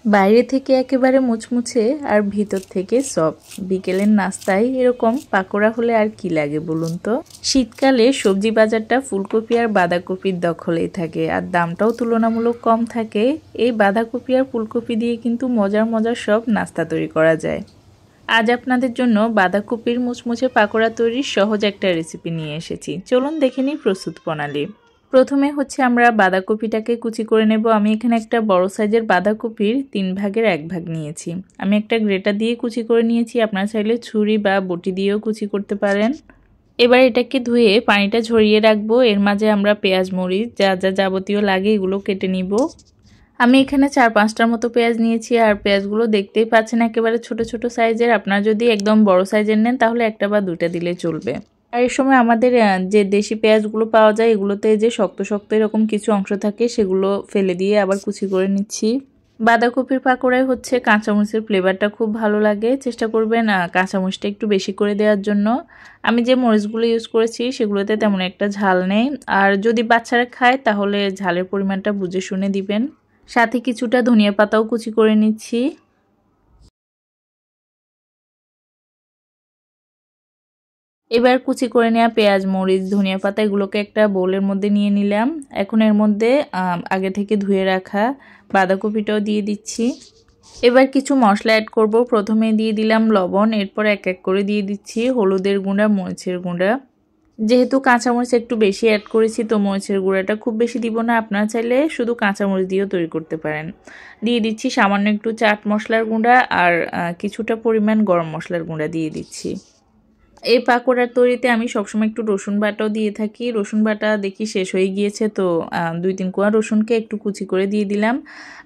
বাইরে থেকে একেবারে মুচমুচে আর ভিতর থেকে সফট। বিকেলের নাস্তায় এরকম পাকোড়া হলে আর কি লাগে বলুন তো। শীতকালে সবজি বাজারটা ফুলকপি আর বাঁধাকপির দখলেই থাকে, আর দামটাও তুলনামূলক কম থাকে। এই বাঁধাকপি আর ফুলকপি দিয়ে কিন্তু মজার মজার সব নাস্তা তৈরি করা যায়। আজ আপনাদের জন্য বাঁধাকপির মুচমুচে পাকোড়া তৈরির সহজ একটা রেসিপি নিয়ে এসেছি। চলুন দেখে নিই প্রস্তুত প্রণালী। প্রথমে আমরা বাঁধাকপিটাকে কুচি করে নেব। আমি এখানে একটা বড় সাইজের বাঁধাকপির 3 ভাগের 1 ভাগ নিয়েছি। আমি একটা গ্রেটার দিয়ে কুচি করে নিয়েছি, আপনারা চাইলে ছুরি বা বটি দিয়েও কুচি করতে পারেন। এবার এটাকে ধুয়ে পানিটা ঝরিয়ে রাখবো। এর মাঝে আমরা পেঁয়াজ মরিচ যা যা যাবতীয় লাগে এগুলো কেটে নিব। আমি এখানে 4-5টার মতো পেঁয়াজ নিয়েছি, আর পেঁয়াজগুলো দেখতেই পাচ্ছেন একেবারে ছোট ছোট সাইজের। আপনারা যদি একদম বড় সাইজের নেন তাহলে একটা বা দুটা দিলে চলবে। আর এই সময় আমাদের যে দেশি পেঁয়াজগুলো পাওয়া যায় এগুলোতে যে শক্ত শক্ত এরকম কিছু অংশ থাকে সেগুলো ফেলে দিয়ে আবার কুচি করে নিচ্ছি। বাঁধাকপির পাকোড়ায় কাঁচামরিচের ফ্লেভারটা খুব ভালো লাগে। চেষ্টা করবেন কাঁচামরিচটা একটু বেশি করে দেওয়ার জন্য। আমি যে মরিচগুলো ইউজ করেছি সেগুলোতে তেমন একটা ঝাল নেই, আর যদি বাচ্চারা খায় তাহলে ঝালের পরিমাণটা বুঝে শুনে দিবেন। সাথে কিছুটা ধনিয়া পাতাও কুচি করে নিচ্ছি। এবার কুচি করে নেওয়া পেঁয়াজ মরিচ ধনিয়া পাতা এগুলোকে একটা বোলের মধ্যে নিয়ে নিলাম। এখন এর মধ্যে আগে থেকে ধুয়ে রাখা বাঁধাকপিটাও দিয়ে দিচ্ছি। এবার কিছু মশলা অ্যাড করব। প্রথমে দিয়ে দিলাম লবণ, এরপর এক এক করে দিয়ে দিচ্ছি হলুদের গুঁড়া মরিচের গুঁড়া। যেহেতু কাঁচামরিচ একটু বেশি অ্যাড করেছি তো মরিচের গুঁড়াটা খুব বেশি দিব না, আপনারা চাইলে শুধু কাঁচামরিচ দিয়েও তৈরি করতে পারেন। দিয়ে দিচ্ছি সামান্য একটু চাট মশলার গুঁড়া আর কিছুটা পরিমাণ গরম মশলার গুঁড়া দিয়ে দিচ্ছি। এই পাকোড়ার তৈরিতে আমি সবসময় একটু রসুন বাটাও দিয়ে থাকি। রসুন বাটা দেখি শেষ হয়ে গিয়েছে তো 2-3 কোয়া রসুনকে একটু কুচি করে দিয়ে দিলাম।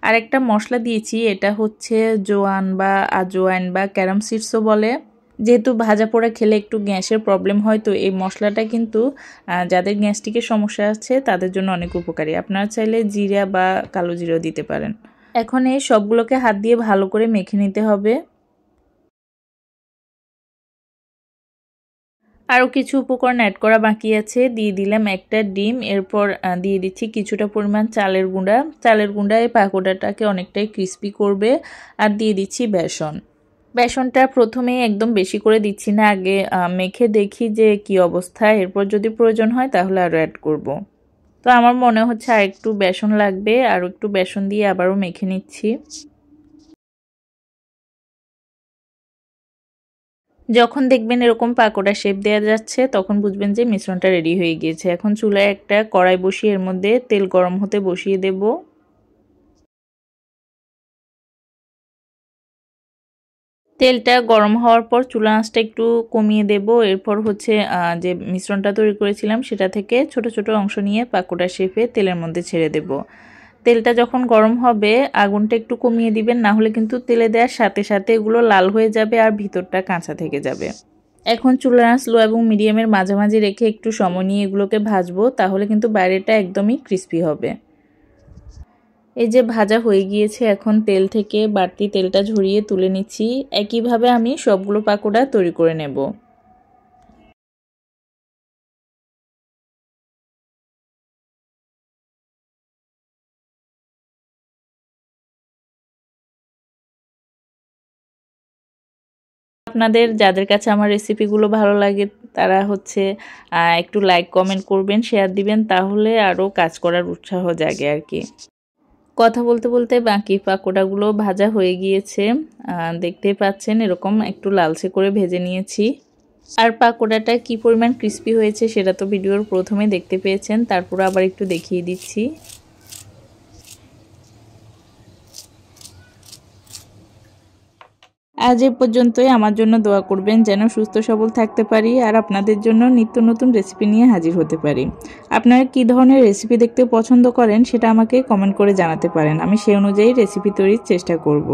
আর একটা মশলা দিয়েছি, এটা হচ্ছে জোয়ান বা আজওয়াইন বা ক্যারাম সিডসও বলে। যেহেতু ভাজা পোড়া খেলে একটু গ্যাসের প্রবলেম হয় তো এই মশলাটা কিন্তু যাদের গ্যাস্ট্রিকের সমস্যা আছে তাদের জন্য অনেক উপকারী। আপনারা চাইলে জিরা বা কালো জিরাও দিতে পারেন। এখন এই সবগুলোকে হাত দিয়ে ভালো করে মেখে নিতে হবে। আরও কিছু উপকরণ অ্যাড করা বাকি আছে। দিয়ে দিলাম একটা ডিম, এরপর দিয়ে দিচ্ছি কিছুটা পরিমাণ চালের গুঁড়া। চালের গুঁড়া এই পাকোড়াটাকে অনেকটাই ক্রিস্পি করবে। আর দিয়ে দিচ্ছি বেসন। বেসনটা প্রথমেই একদম বেশি করে দিচ্ছি না, আগে মেখে দেখি যে কি অবস্থা, এরপর যদি প্রয়োজন হয় তাহলে আরও অ্যাড করব। তো আমার মনে হচ্ছে আর একটু বেসন লাগবে, আর একটু বেসন দিয়ে আবারও মেখে নিচ্ছি। যখন দেখবেন এরকম পাকোড়া শেপ দেওয়া যাচ্ছে তখন বুঝবেন যে মিশ্রণটা রেডি হয়ে গিয়েছে। এখন চুলায় একটা কড়াই বসিয়ে এর মধ্যে তেল গরম হতে বসিয়ে দেব। তেলটা গরম হওয়ার পর চুলা আঁচটা একটু কমিয়ে দেব। এরপর যে মিশ্রণটা তৈরি করেছিলাম সেটা থেকে ছোট ছোট অংশ নিয়ে পাকোড়া শেপে তেলের মধ্যে ছেড়ে দেব। তেলটা যখন গরম হবে আগুনটা একটু কমিয়ে দিবেন, না হলে কিন্তু তেলে দেওয়ার সাথে সাথে এগুলো লাল হয়ে যাবে আর ভিতরটা কাঁচা থেকে যাবে। এখন চুলার আঁচ লো এবং মিডিয়ামের মাঝামাঝি রেখে একটু সময় নিয়ে এগুলোকে ভাজবো, তাহলে কিন্তু বাইরেটা একদমই ক্রিস্পি হবে। এই যে ভাজা হয়ে গিয়েছে, এখন তেল থেকে বাড়তি তেলটা ঝরিয়ে তুলে নিচ্ছি। একইভাবে আমি সবগুলো পাকোড়া তৈরি করে নেব। আপনাদের যাদের কাছে আমার রেসিপিগুলো ভালো লাগে তারা একটু লাইক কমেন্ট করবেন, শেয়ার দিবেন, তাহলে আরও কাজ করার উৎসাহ জাগে আর কি। কথা বলতে বলতে বাকি পাকোড়াগুলো ভাজা হয়ে গিয়েছে। দেখতেই পাচ্ছেন এরকম একটু লালচে করে ভেজে নিয়েছি। আর পাকোড়াটা কি পরিমাণ ক্রিস্পি হয়েছে সেটা তো ভিডিওর প্রথমে দেখতে পেয়েছেন, তারপর আবার একটু দেখিয়ে দিচ্ছি। আজ এ পর্যন্তই। আমার জন্য দোয়া করবেন যেন সুস্থ সবল থাকতে পারি আর আপনাদের জন্য নিত্য নতুন রেসিপি নিয়ে হাজির হতে পারি। আপনারা কী ধরনের রেসিপি দেখতে পছন্দ করেন সেটা আমাকে কমেন্ট করে জানাতে পারেন, আমি সেই অনুযায়ী রেসিপি তৈরির চেষ্টা করব।